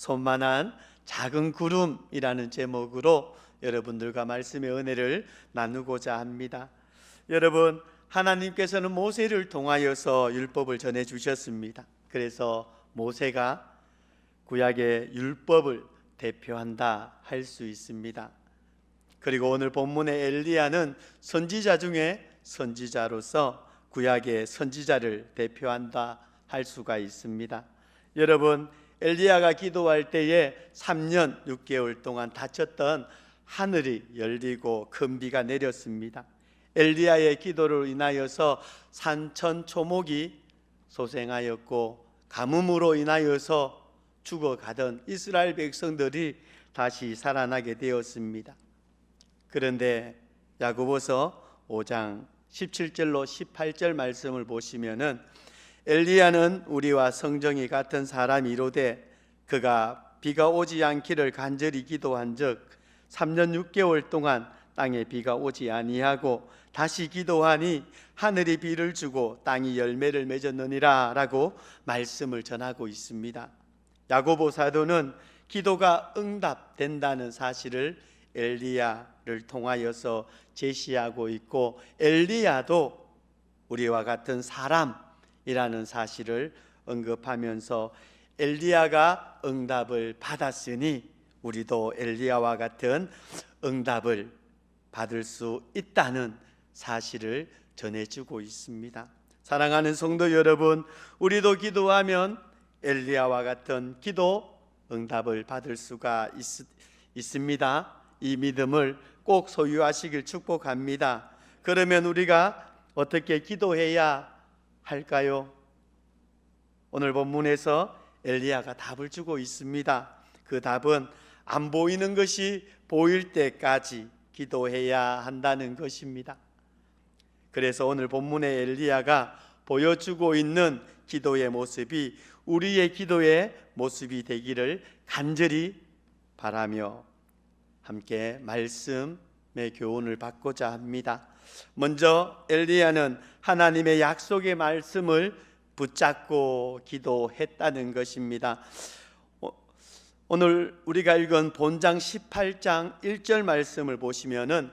손만한 작은 구름이라는 제목으로 여러분들과 말씀의 은혜를 나누고자 합니다. 여러분, 하나님께서는 모세를 통하여서 율법을 전해 주셨습니다. 그래서 모세가 구약의 율법을 대표한다 할 수 있습니다. 그리고 오늘 본문의 엘리야는 선지자 중에 선지자로서 구약의 선지자를 대표한다 할 수가 있습니다. 여러분, 엘리야가 기도할 때에 3년 6개월 동안 닫혔던 하늘이 열리고 큰 비가 내렸습니다. 엘리야의 기도로 인하여서 산천초목이 소생하였고 가뭄으로 인하여서 죽어가던 이스라엘 백성들이 다시 살아나게 되었습니다. 그런데 야고보서 5장 17절로 18절 말씀을 보시면은 엘리야는 우리와 성정이 같은 사람이로되 그가 비가 오지 않기를 간절히 기도한즉 3년 6개월 동안 땅에 비가 오지 아니하고 다시 기도하니 하늘이 비를 주고 땅이 열매를 맺었느니라 라고 말씀을 전하고 있습니다. 야고보 사도는 기도가 응답된다는 사실을 엘리야를 통하여서 제시하고 있고, 엘리야도 우리와 같은 사람이라는 사실을 언급하면서 엘리야가 응답을 받았으니 우리도 엘리야와 같은 응답을 받을 수 있다는 사실을 전해주고 있습니다. 사랑하는 성도 여러분, 우리도 기도하면 엘리야와 같은 기도 응답을 받을 수가 있습니다. 이 믿음을 꼭 소유하시길 축복합니다. 그러면 우리가 어떻게 기도해야 할까요? 오늘 본문에서 엘리야가 답을 주고 있습니다. 그 답은 안 보이는 것이 보일 때까지 기도해야 한다는 것입니다. 그래서 오늘 본문의 엘리야가 보여주고 있는 기도의 모습이 우리의 기도의 모습이 되기를 간절히 바라며 함께 말씀의 교훈을 받고자 합니다. 먼저 엘리야는 하나님의 약속의 말씀을 붙잡고 기도했다는 것입니다. 오늘 우리가 읽은 본장 18장 1절 말씀을 보시면은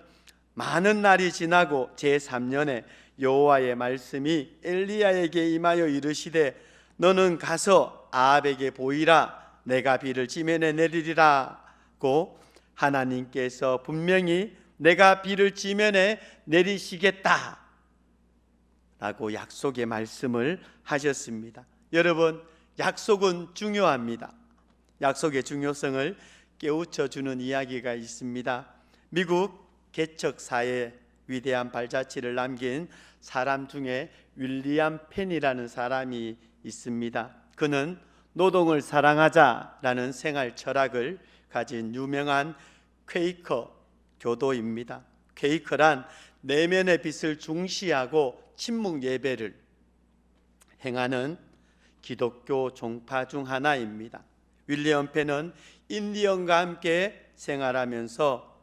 많은 날이 지나고 제3년에 여호와의 말씀이 엘리야에게 임하여 이르시되 너는 가서 아합에게 보이라 내가 비를 지면에 내리리라고 하나님께서 분명히 내가 비를 지면에 내리시겠다 라고 약속의 말씀을 하셨습니다. 여러분, 약속은 중요합니다. 약속의 중요성을 깨우쳐주는 이야기가 있습니다. 미국 개척사에 위대한 발자취를 남긴 사람 중에 윌리엄 펜이라는 사람이 있습니다. 그는 노동을 사랑하자라는 생활 철학을 가진 유명한 퀘이커 교도입니다. 퀘이커란 내면의 빛을 중시하고 침묵 예배를 행하는 기독교 종파 중 하나입니다. 윌리엄 펜은 인디언과 함께 생활하면서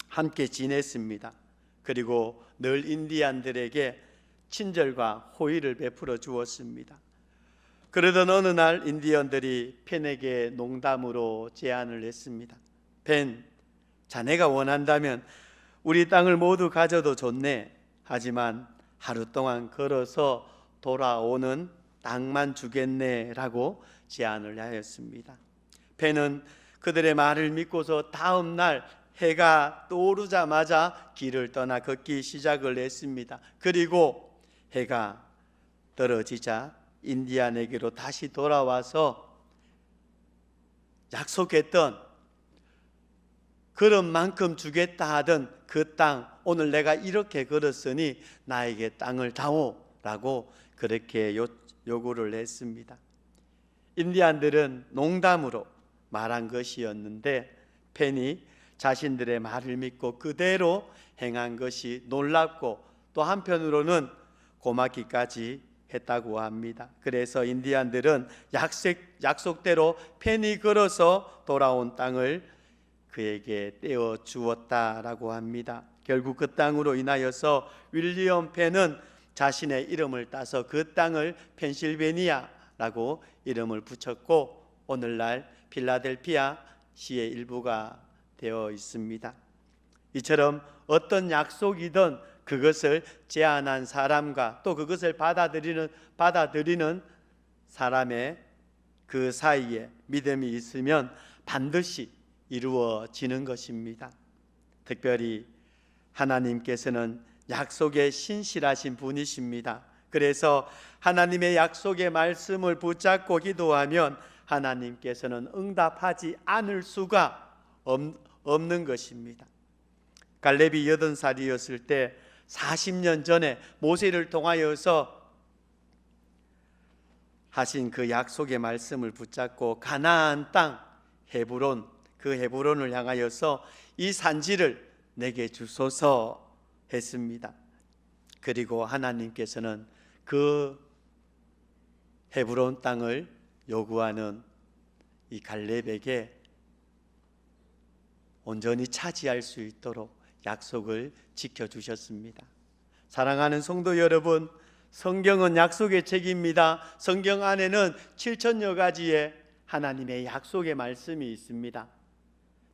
함께 지냈습니다. 그리고 늘 인디안들에게 친절과 호의를 베풀어 주었습니다. 그러던 어느 날 인디언들이 펜에게 농담으로 제안을 했습니다. 펜, 자네가 원한다면 우리 땅을 모두 가져도 좋네. 하지만 하루 동안 걸어서 돌아오는 땅만 주겠네 라고 제안을 하였습니다. 펜은 그들의 말을 믿고서 다음 날 해가 떠오르자마자 길을 떠나 걷기 시작을 했습니다. 그리고 해가 떨어지자 인디안에게로 다시 돌아와서 약속했던 걸음만큼 주겠다 하던 그 땅, 오늘 내가 이렇게 걸었으니 나에게 땅을 다오 라고 그렇게 요구를 했습니다. 인디안들은 농담으로 말한 것이었는데 펜이 자신들의 말을 믿고 그대로 행한 것이 놀랍고 또 한편으로는 고맙기까지 했다고 합니다. 그래서 인디안들은 약속대로 펜이 걸어서 돌아온 땅을 그에게 떼어 주었다라고 합니다. 결국 그 땅으로 인하여서 윌리엄 펜은 자신의 이름을 따서 그 땅을 펜실베니아라고 이름을 붙였고 오늘날 필라델피아 시의 일부가 되어 있습니다. 이처럼 어떤 약속이든 그것을 제안한 사람과 또 그것을 받아들이는 사람의 그 사이에 믿음이 있으면 반드시 이루어지는 것입니다. 특별히 하나님께서는 약속에 신실하신 분이십니다. 그래서 하나님의 약속의 말씀을 붙잡고 기도하면 하나님께서는 응답하지 않을 수가 없는 것입니다. 갈렙이 80살이었을 때 40년 전에 모세를 통하여서 하신 그 약속의 말씀을 붙잡고 가나안 땅 헤브론, 그 헤브론을 향하여서 이 산지를 내게 주소서 했습니다. 그리고 하나님께서는 그 헤브론 땅을 요구하는 이 갈렙에게 온전히 차지할 수 있도록 약속을 지켜주셨습니다. 사랑하는 성도 여러분, 성경은 약속의 책입니다. 성경 안에는 7천여 가지의 하나님의 약속의 말씀이 있습니다.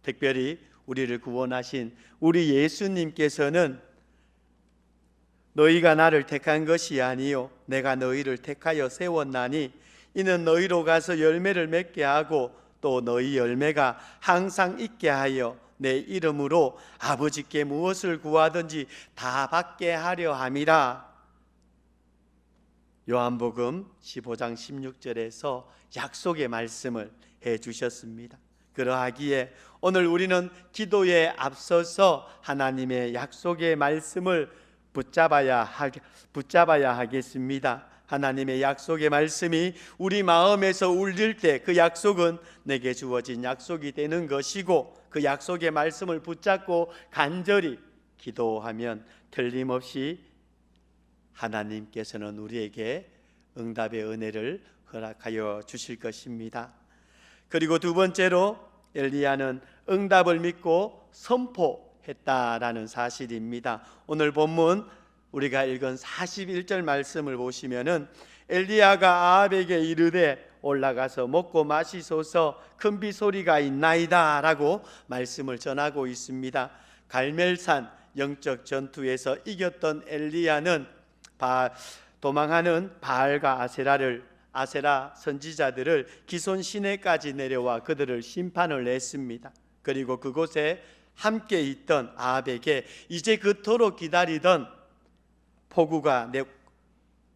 특별히 우리를 구원하신 우리 예수님께서는 너희가 나를 택한 것이 아니요 내가 너희를 택하여 세웠나니 이는 너희로 가서 열매를 맺게 하고 또 너희 열매가 항상 있게 하여 내 이름으로 아버지께 무엇을 구하든지 다 받게 하려 함이라. 요한복음 15장 16절에서 약속의 말씀을 해주셨습니다. 그러하기에 오늘 우리는 기도에 앞서서 하나님의 약속의 말씀을 붙잡아야 하겠습니다. 하나님의 약속의 말씀이 우리 마음에서 울릴 때 그 약속은 내게 주어진 약속이 되는 것이고, 그 약속의 말씀을 붙잡고 간절히 기도하면 틀림없이 하나님께서는 우리에게 응답의 은혜를 허락하여 주실 것입니다. 그리고 두 번째로 엘리야는 응답을 믿고 선포했다라는 사실입니다. 오늘 본문 우리가 읽은 41절 말씀을 보시면은 엘리야가 아합에게 이르되 올라가서 먹고 마시소서 큰 비 소리가 있나이다 라고 말씀을 전하고 있습니다. 갈멜산 영적 전투에서 이겼던 엘리야는 도망하는 바알과 아세라 선지자들을 기손 시내까지 내려와 그들을 심판을 했습니다. 그리고 그곳에 함께 있던 아합에게 이제 그토록 기다리던 폭우가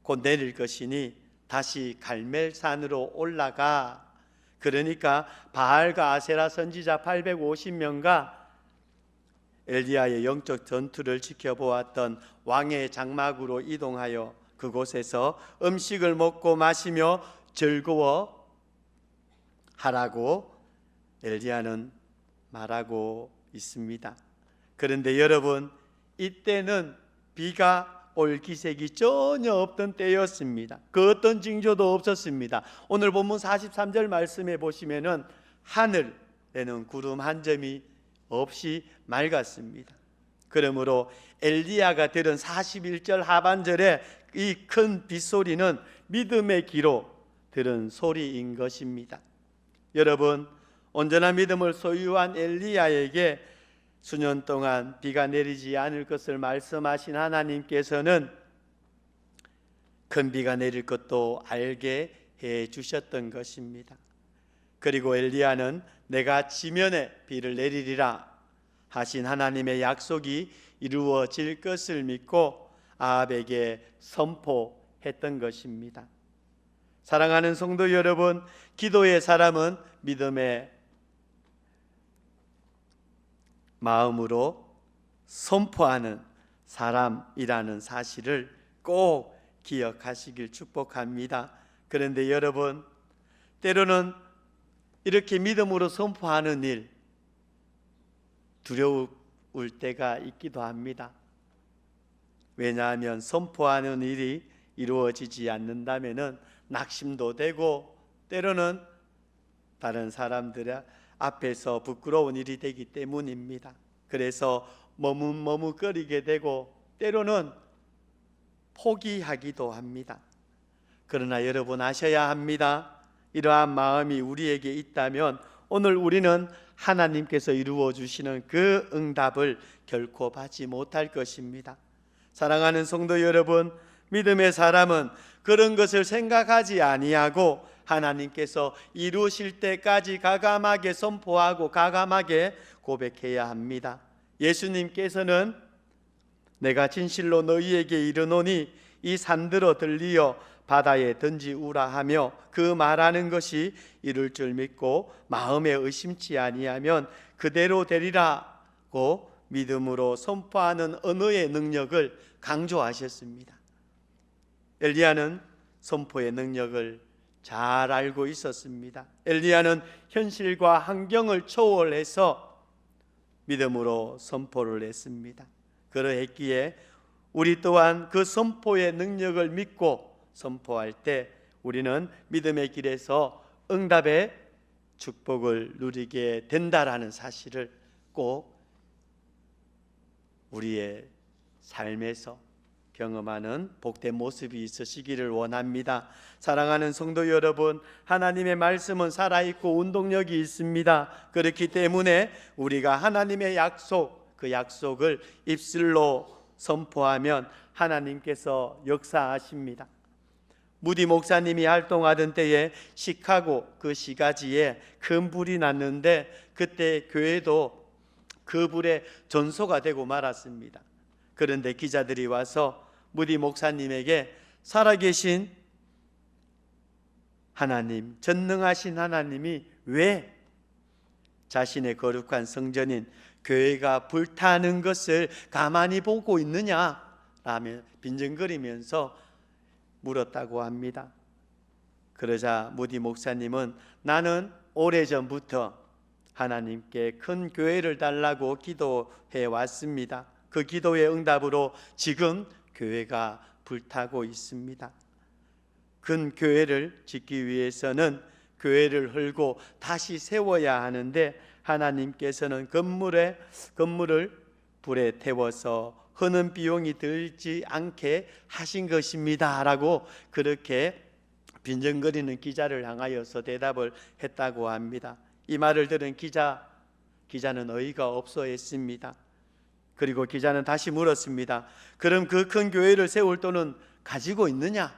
곧 내릴 것이니 다시 갈멜산으로 올라가. 그러니까 바알과 아세라 선지자 850명과 엘리야의 영적 전투를 지켜보았던 왕의 장막으로 이동하여 그곳에서 음식을 먹고 마시며 즐거워 하라고 엘리야는 말하고 있습니다. 그런데 여러분, 이때는 비가 올 기색이 전혀 없던 때였습니다. 그 어떤 징조도 없었습니다. 오늘 본문 43절 말씀에 보시면은 하늘에는 구름 한 점이 없이 맑았습니다. 그러므로 엘리야가 들은 41절 하반절에 이 큰 빗소리는 믿음의 귀로 들은 소리인 것입니다. 여러분, 온전한 믿음을 소유한 엘리야에게 수년 동안 비가 내리지 않을 것을 말씀하신 하나님께서는 큰 비가 내릴 것도 알게 해 주셨던 것입니다. 그리고 엘리야는 내가 지면에 비를 내리리라 하신 하나님의 약속이 이루어질 것을 믿고 아합에게 선포했던 것입니다. 사랑하는 성도 여러분, 기도의 사람은 믿음의 마음으로 선포하는 사람이라는 사실을 꼭 기억하시길 축복합니다. 그런데 여러분, 때로는 이렇게 믿음으로 선포하는 일 두려울 때가 있기도 합니다. 왜냐하면 선포하는 일이 이루어지지 않는다면 낙심도 되고 때로는 다른 사람들 앞에서 부끄러운 일이 되기 때문입니다. 그래서 머뭇머뭇거리게 되고 때로는 포기하기도 합니다. 그러나 여러분 아셔야 합니다. 이러한 마음이 우리에게 있다면 오늘 우리는 하나님께서 이루어 주시는 그 응답을 결코 받지 못할 것입니다. 사랑하는 성도 여러분, 믿음의 사람은 그런 것을 생각하지 아니하고 하나님께서 이루실 때까지 가감하게 선포하고 가감하게 고백해야 합니다. 예수님께서는 내가 진실로 너희에게 이르노니 이 산들어 들리어 바다에 던지우라 하며 그 말하는 것이 이룰 줄 믿고 마음에 의심치 아니하면 그대로 되리라고 믿음으로 선포하는 언어의 능력을 강조하셨습니다. 엘리야는 선포의 능력을 잘 알고 있었습니다. 엘리야는 현실과 환경을 초월해서 믿음으로 선포를 했습니다. 그러했기에 우리 또한 그 선포의 능력을 믿고 선포할 때 우리는 믿음의 길에서 응답의 축복을 누리게 된다라는 사실을 꼭 우리의 삶에서 경험하는 복된 모습이 있으시기를 원합니다. 사랑하는 성도 여러분, 하나님의 말씀은 살아있고 운동력이 있습니다. 그렇기 때문에 우리가 하나님의 약속, 그 약속을 입술로 선포하면 하나님께서 역사하십니다. 무디 목사님이 활동하던 때에 시카고 그 시가지에 큰 불이 났는데 그때 교회도 그 불에 전소가 되고 말았습니다. 그런데 기자들이 와서 무디 목사님에게 살아계신 하나님, 전능하신 하나님이 왜 자신의 거룩한 성전인 교회가 불타는 것을 가만히 보고 있느냐라며 빈정거리면서 물었다고 합니다. 그러자 무디 목사님은 나는 오래전부터 하나님께 큰 교회를 달라고 기도해 왔습니다. 그 기도의 응답으로 지금 교회가 불타고 있습니다. 큰 교회를 짓기 위해서는 교회를 헐고 다시 세워야 하는데 하나님께서는 건물을 불에 태워서 흐는 비용이 들지 않게 하신 것입니다 라고 그렇게 빈정거리는 기자를 향하여서 대답을 했다고 합니다. 이 말을 들은 기자는 어이가 없어 했습니다. 그리고 기자는 다시 물었습니다. 그럼 그 큰 교회를 세울 돈은 가지고 있느냐?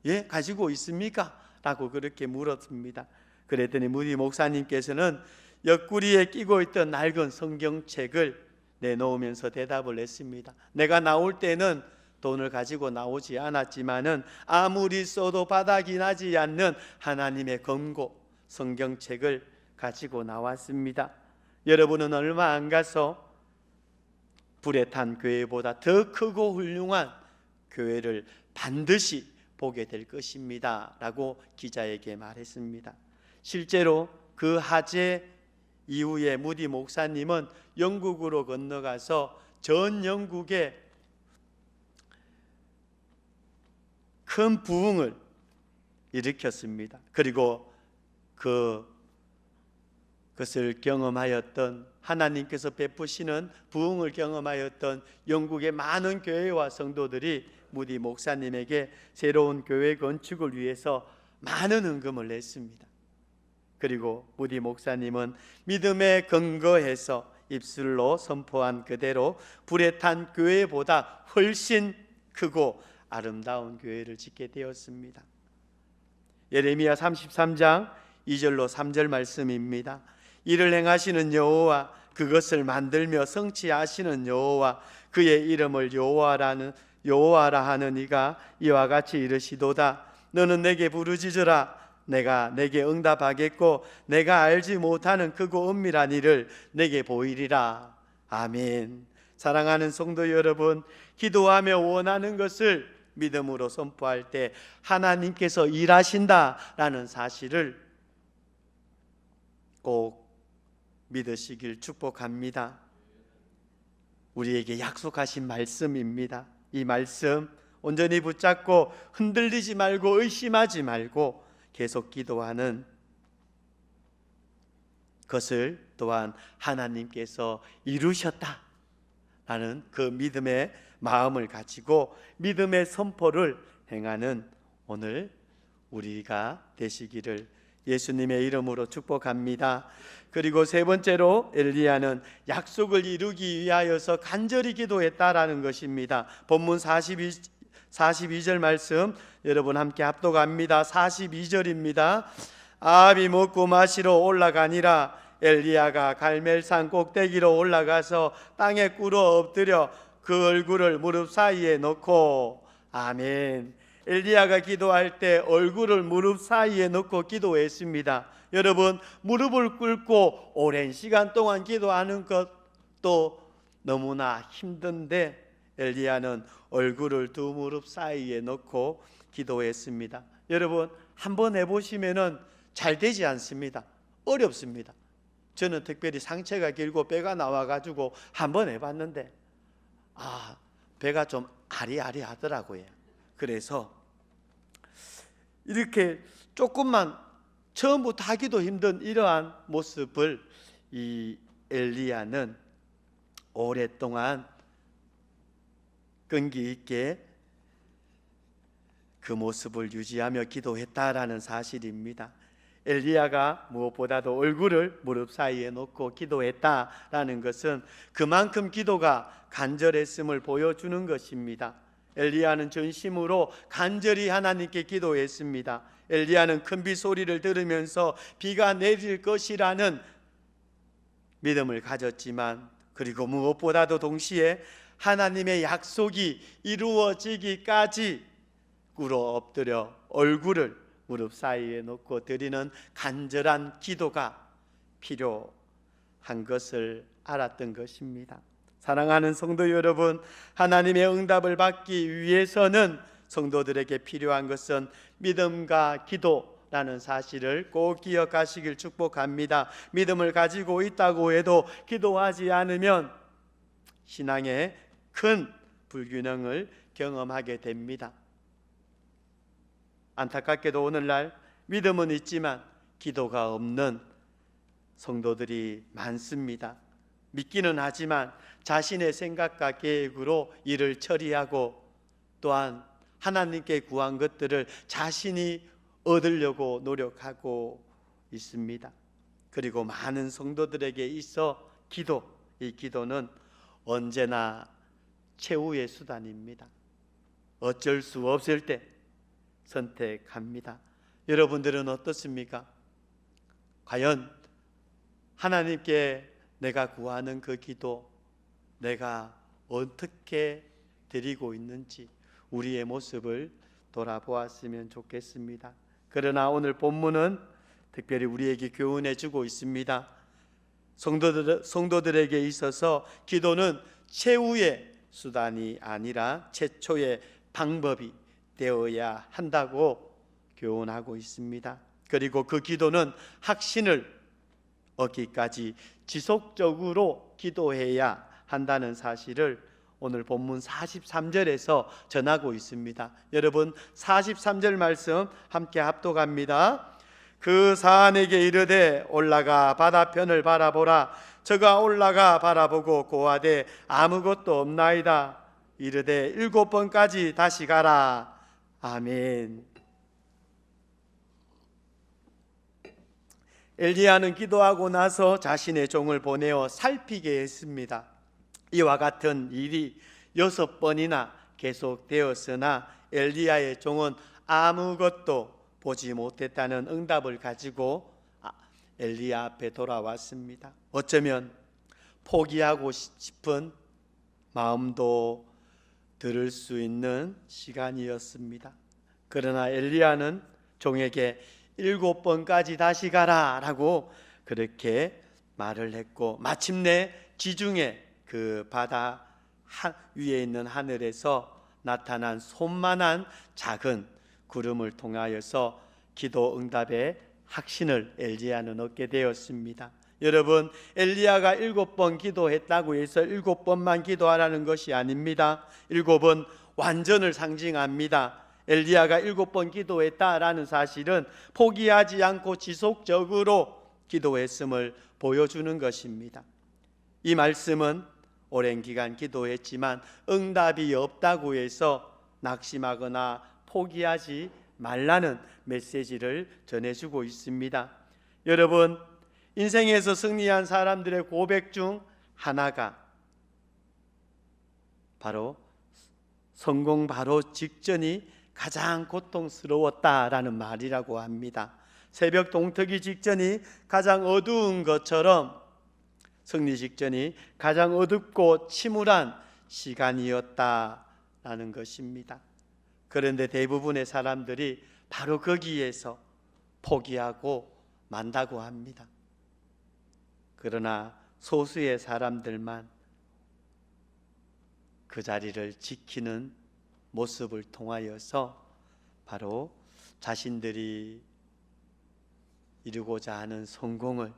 예, 가지고 있습니까? 라고 그렇게 물었습니다. 그랬더니 무디 목사님께서는 옆구리에 끼고 있던 낡은 성경책을 내놓으면서 대답을 했습니다. 내가 나올 때는 돈을 가지고 나오지 않았지만은 아무리 써도 바닥이 나지 않는 하나님의 검고 성경책을 가지고 나왔습니다. 여러분은 얼마 안 가서 불에 탄 교회보다 더 크고 훌륭한 교회를 반드시 보게 될 것입니다 라고 기자에게 말했습니다. 실제로 그 화재 이후에 무디 목사님은 영국으로 건너가서 전 영국에 큰 부흥을 일으켰습니다. 그리고 그것을 경험하였던 하나님께서 베푸시는 부흥을 경험하였던 영국의 많은 교회와 성도들이 무디 목사님에게 새로운 교회 건축을 위해서 많은 헌금을 냈습니다. 그리고 무디 목사님은 믿음에 근거해서 입술로 선포한 그대로 불에 탄 교회보다 훨씬 크고 아름다운 교회를 짓게 되었습니다. 예레미야 33장 2절로 3절 말씀입니다. 이를 행하시는 여호와, 그것을 만들며 성취하시는 여호와, 그의 이름을 여호와라 하는 이가 이와 같이 이르시도다. 너는 내게 부르짖으라. 내가 내게 응답하겠고 내가 알지 못하는 크고 은밀한 일을 내게 보이리라. 아멘. 사랑하는 성도 여러분, 기도하며 원하는 것을 믿음으로 선포할 때 하나님께서 일하신다라는 사실을 꼭 믿으시길 축복합니다. 우리에게 약속하신 말씀입니다. 이 말씀 온전히 붙잡고 흔들리지 말고 의심하지 말고 계속 기도하는 것을 또한 하나님께서 이루셨다라는 그 믿음의 마음을 가지고 믿음의 선포를 행하는 오늘 우리가 되시기를 예수님의 이름으로 축복합니다. 그리고 세 번째로 엘리야는 약속을 이루기 위하여서 간절히 기도했다라는 것입니다. 본문 42절 말씀 여러분 함께 합독합니다. 42절입니다. 아합이 먹고 마시러 올라가니라. 엘리야가 갈멜산 꼭대기로 올라가서 땅에 꿇어 엎드려 그 얼굴을 무릎 사이에 놓고. 아멘. 엘리야가 기도할 때 얼굴을 무릎 사이에 놓고 기도했습니다. 여러분, 무릎을 꿇고 오랜 시간 동안 기도하는 것도 너무나 힘든데 엘리야는 얼굴을 두 무릎 사이에 놓고 기도했습니다. 여러분, 한번 해보시면은 잘 되지 않습니다. 어렵습니다. 저는 특별히 상체가 길고 배가 나와가지고 한번 해봤는데 배가 좀 아리아리하더라고요. 그래서 이렇게 조금만 처음부터 하기도 힘든 이러한 모습을 이 엘리야는 오랫동안 끈기 있게 그 모습을 유지하며 기도했다라는 사실입니다. 엘리야가 무엇보다도 얼굴을 무릎 사이에 놓고 기도했다라는 것은 그만큼 기도가 간절했음을 보여주는 것입니다. 엘리야는 전심으로 간절히 하나님께 기도했습니다. 엘리야는 큰 비 소리를 들으면서 비가 내릴 것이라는 믿음을 가졌지만, 그리고 무엇보다도 동시에 하나님의 약속이 이루어지기까지 꿇어 엎드려 얼굴을 무릎 사이에 놓고 드리는 간절한 기도가 필요한 것을 알았던 것입니다. 사랑하는 성도 여러분, 하나님의 응답을 받기 위해서는 성도들에게 필요한 것은 믿음과 기도라는 사실을 꼭 기억하시길 축복합니다. 믿음을 가지고 있다고 해도 기도하지 않으면 신앙에 큰 불균형을 경험하게 됩니다. 안타깝게도 오늘날 믿음은 있지만 기도가 없는 성도들이 많습니다. 믿기는 하지만 자신의 생각과 계획으로 일을 처리하고 또한 하나님께 구한 것들을 자신이 얻으려고 노력하고 있습니다. 그리고 많은 성도들에게 있어 이 기도는 언제나 최후의 수단입니다. 어쩔 수 없을 때 선택합니다. 여러분들은 어떻습니까? 과연 하나님께 내가 구하는 그 기도 내가 어떻게 드리고 있는지 우리의 모습을 돌아보았으면 좋겠습니다. 그러나 오늘 본문은 특별히 우리에게 교훈해 주고 있습니다. 성도들에게 있어서 기도는 최후의 수단이 아니라 최초의 방법이 되어야 한다고 교훈하고 있습니다. 그리고 그 기도는 확신을 얻기까지 지속적으로 기도해야 한다는 사실을 오늘 본문 43절에서 전하고 있습니다. 여러분 43절 말씀 함께 합독합니다. 그 사안에게 이르되 올라가 바다편을 바라보라. 저가 올라가 바라보고 고하되 아무것도 없나이다. 이르되 7번까지 다시 가라. 아멘. 엘리야는 기도하고 나서 자신의 종을 보내어 살피게 했습니다. 이와 같은 일이 6번이나 계속되었으나 엘리야의 종은 아무것도 보지 못했다는 응답을 가지고 엘리야 앞에 돌아왔습니다. 어쩌면 포기하고 싶은 마음도 들을 수 있는 시간이었습니다. 그러나 엘리야는 종에게 7번까지 다시 가라 라고 그렇게 말을 했고, 마침내 지중해 그 바다 위에 있는 하늘에서 나타난 손만한 작은 구름을 통하여서 기도 응답의 확신을 엘리야는 얻게 되었습니다. 여러분, 엘리야가 7번 기도했다고 해서 7번만 기도하라는 것이 아닙니다. 7은 완전을 상징합니다. 엘리야가 7번 기도했다라는 사실은 포기하지 않고 지속적으로 기도했음을 보여주는 것입니다. 이 말씀은 오랜 기간 기도했지만 응답이 없다고 해서 낙심하거나 포기하지 말라는 메시지를 전해주고 있습니다. 여러분, 인생에서 승리한 사람들의 고백 중 하나가 바로 성공 바로 직전이 가장 고통스러웠다라는 말이라고 합니다. 새벽 동트기 직전이 가장 어두운 것처럼 승리 직전이 가장 어둡고 침울한 시간이었다라는 것입니다. 그런데 대부분의 사람들이 바로 거기에서 포기하고 만다고 합니다. 그러나 소수의 사람들만 그 자리를 지키는 모습을 통하여서 바로 자신들이 이루고자 하는 성공을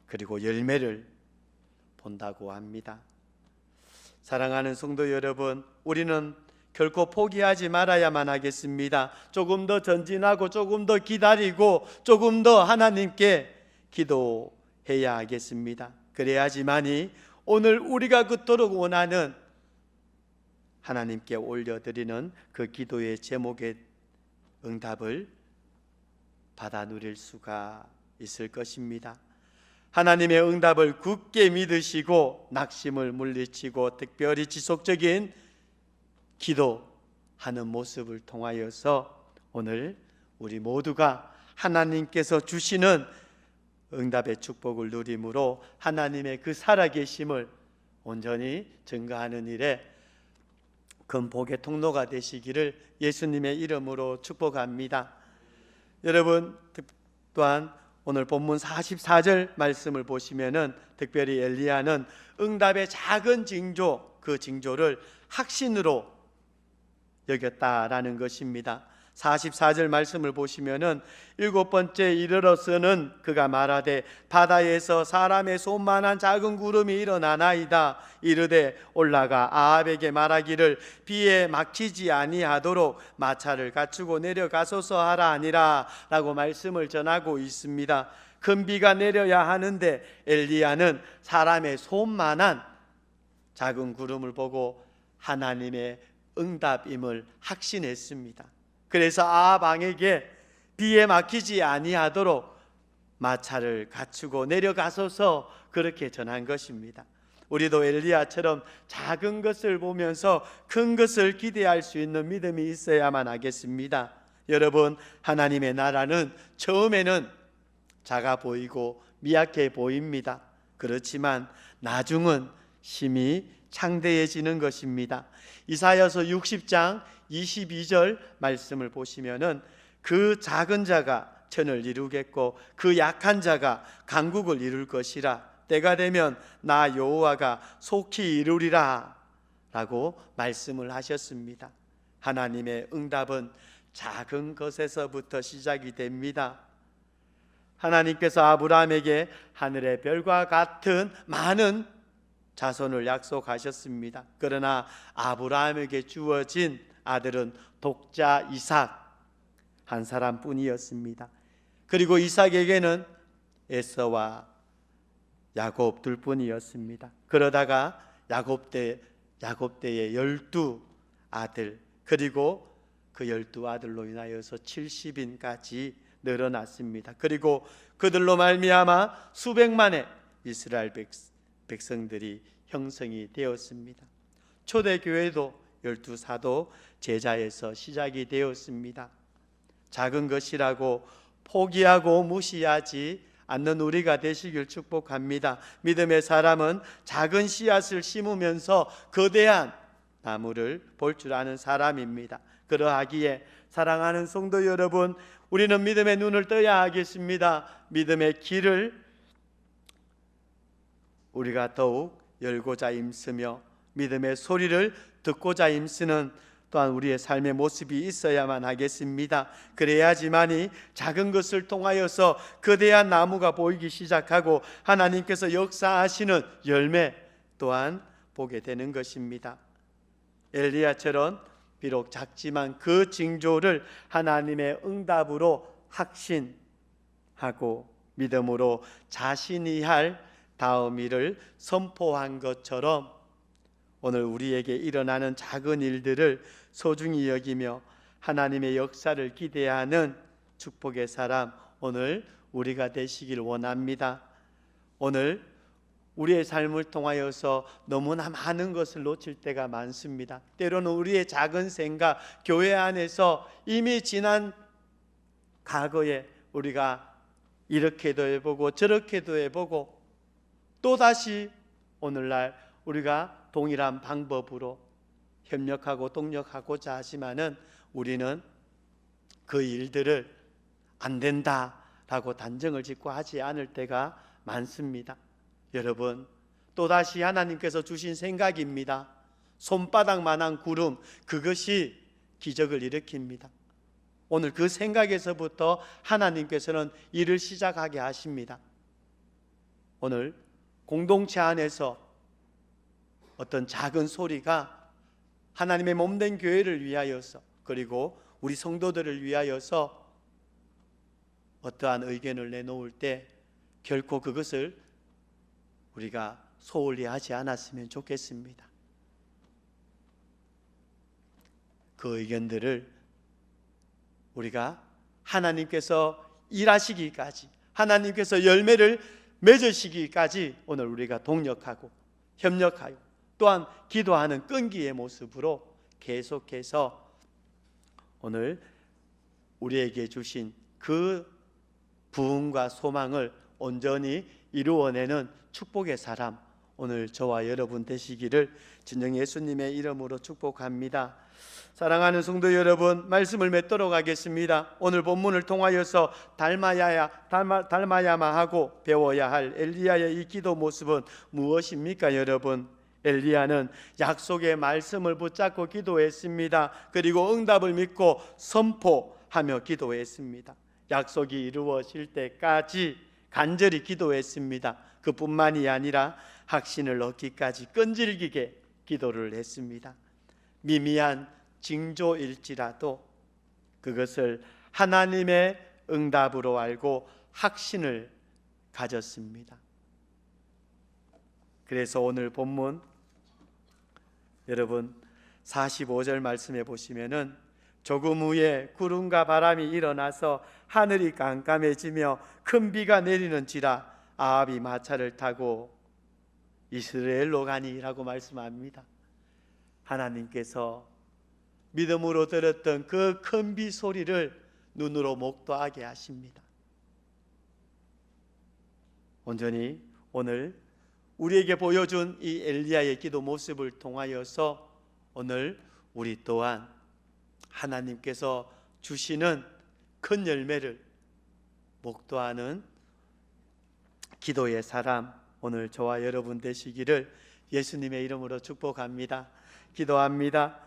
그리고 열매를 본다고 합니다. 사랑하는 성도 여러분, 우리는 결코 포기하지 말아야만 하겠습니다. 조금 더 전진하고 조금 더 기다리고 조금 더 하나님께 기도해야 하겠습니다. 그래야지만이 오늘 우리가 그토록 원하는 하나님께 올려드리는 그 기도의 제목의 응답을 받아 누릴 수가 있을 것입니다. 하나님의 응답을 굳게 믿으시고 낙심을 물리치고 특별히 지속적인 기도하는 모습을 통하여서 오늘 우리 모두가 하나님께서 주시는 응답의 축복을 누림으로 하나님의 그 살아계심을 온전히 증거하는 일에 큰 복의 통로가 되시기를 예수님의 이름으로 축복합니다. 여러분, 또한 오늘 본문 44절 말씀을 보시면은 특별히 엘리야는 응답의 작은 징조, 그 징조를 확신으로 여겼다라는 것입니다. 44절 말씀을 보시면은 일곱 번째 이르러서는 그가 말하되 바다에서 사람의 손만한 작은 구름이 일어나나이다. 이르되 올라가 아합에게 말하기를 비에 막히지 아니하도록 마차를 갖추고 내려가소서 하라 하니라 라고 말씀을 전하고 있습니다. 큰 비가 내려야 하는데 엘리야는 사람의 손만한 작은 구름을 보고 하나님의 응답임을 확신했습니다. 그래서 아합 왕에게 비에 막히지 아니하도록 마차를 갖추고 내려가소서 그렇게 전한 것입니다. 우리도 엘리야처럼 작은 것을 보면서 큰 것을 기대할 수 있는 믿음이 있어야만 하겠습니다. 여러분, 하나님의 나라는 처음에는 작아 보이고 미약해 보입니다. 그렇지만 나중은 힘이 창대해지는 것입니다. 이사야서 60장 22절 말씀을 보시면은 그 작은 자가 천을 이루겠고 그 약한 자가 강국을 이룰 것이라. 때가 되면 나 여호와가 속히 이루리라 라고 말씀을 하셨습니다. 하나님의 응답은 작은 것에서부터 시작이 됩니다. 하나님께서 아브라함에게 하늘의 별과 같은 많은 자손을 약속하셨습니다. 그러나 아브라함에게 주어진 아들은 독자 이삭 한 사람뿐이었습니다. 그리고 이삭에게는 에서와 야곱 둘뿐이었습니다. 그러다가 야곱 때에 12아들 그리고 그 12아들로 인하여서 70인까지 늘어났습니다. 그리고 그들로 말미암아 수백만의 이스라엘 백성들이 형성이 되었습니다. 초대교회도 12사도 제자에서 시작이 되었습니다. 작은 것이라고 포기하고 무시하지 않는 우리가 되시길 축복합니다. 믿음의 사람은 작은 씨앗을 심으면서 거대한 나무를 볼 줄 아는 사람입니다. 그러하기에 사랑하는 성도 여러분, 우리는 믿음의 눈을 떠야 하겠습니다. 믿음의 길을 우리가 더욱 열고자 힘쓰며 믿음의 소리를 듣고자 힘쓰는 또한 우리의 삶의 모습이 있어야만 하겠습니다. 그래야지만이 작은 것을 통하여서 거대한 나무가 보이기 시작하고 하나님께서 역사하시는 열매 또한 보게 되는 것입니다. 엘리야처럼 비록 작지만 그 징조를 하나님의 응답으로 확신하고 믿음으로 자신이 할 다음 일을 선포한 것처럼 오늘 우리에게 일어나는 작은 일들을 소중히 여기며 하나님의 역사를 기대하는 축복의 사람 오늘 우리가 되시길 원합니다. 오늘 우리의 삶을 통하여서 너무나 많은 것을 놓칠 때가 많습니다. 때로는 우리의 작은 생각, 교회 안에서 이미 지난 과거에 우리가 이렇게도 해보고 저렇게도 해보고 또다시 오늘날 우리가 동일한 방법으로 협력하고 동력하고자 하지만은 우리는 그 일들을 안 된다라고 단정을 짓고 하지 않을 때가 많습니다. 여러분, 또다시 하나님께서 주신 생각입니다. 손바닥만한 구름, 그것이 기적을 일으킵니다. 오늘 그 생각에서부터 하나님께서는 일을 시작하게 하십니다. 오늘 공동체 안에서 어떤 작은 소리가 하나님의 몸된 교회를 위하여서 그리고 우리 성도들을 위하여서 어떠한 의견을 내놓을 때 결코 그것을 우리가 소홀히 하지 않았으면 좋겠습니다. 그 의견들을 우리가 하나님께서 일하시기까지, 하나님께서 열매를 맺으시기까지 오늘 우리가 동력하고 협력하여 또한 기도하는 끈기의 모습으로 계속해서 오늘 우리에게 주신 그 부흥과 소망을 온전히 이루어내는 축복의 사람 오늘 저와 여러분 되시기를 진정 예수님의 이름으로 축복합니다. 사랑하는 성도 여러분, 말씀을 맺도록 하겠습니다. 오늘 본문을 통하여서 닮아야만 하고 배워야 할 엘리야의 이 기도 모습은 무엇입니까, 여러분? 엘리야는 약속의 말씀을 붙잡고 기도했습니다. 그리고 응답을 믿고 선포하며 기도했습니다. 약속이 이루어질 때까지 간절히 기도했습니다. 그뿐만이 아니라 확신을 얻기까지 끈질기게 기도를 했습니다. 미미한 징조일지라도 그것을 하나님의 응답으로 알고 확신을 가졌습니다. 그래서 오늘 본문 여러분 45절 말씀해 보시면은 조금 후에 구름과 바람이 일어나서 하늘이 깜깜해지며 큰 비가 내리는지라 아합이 마차를 타고 이스라엘로 가니라고 말씀합니다. 하나님께서 믿음으로 들었던 그 큰 비 소리를 눈으로 목도하게 하십니다. 온전히 오늘 우리에게 보여준 이 엘리야의 기도 모습을 통하여서 오늘 우리 또한 하나님께서 주시는 큰 열매를 목도하는 기도의 사람 오늘 저와 여러분 되시기를 예수님의 이름으로 축복합니다. 기도합니다.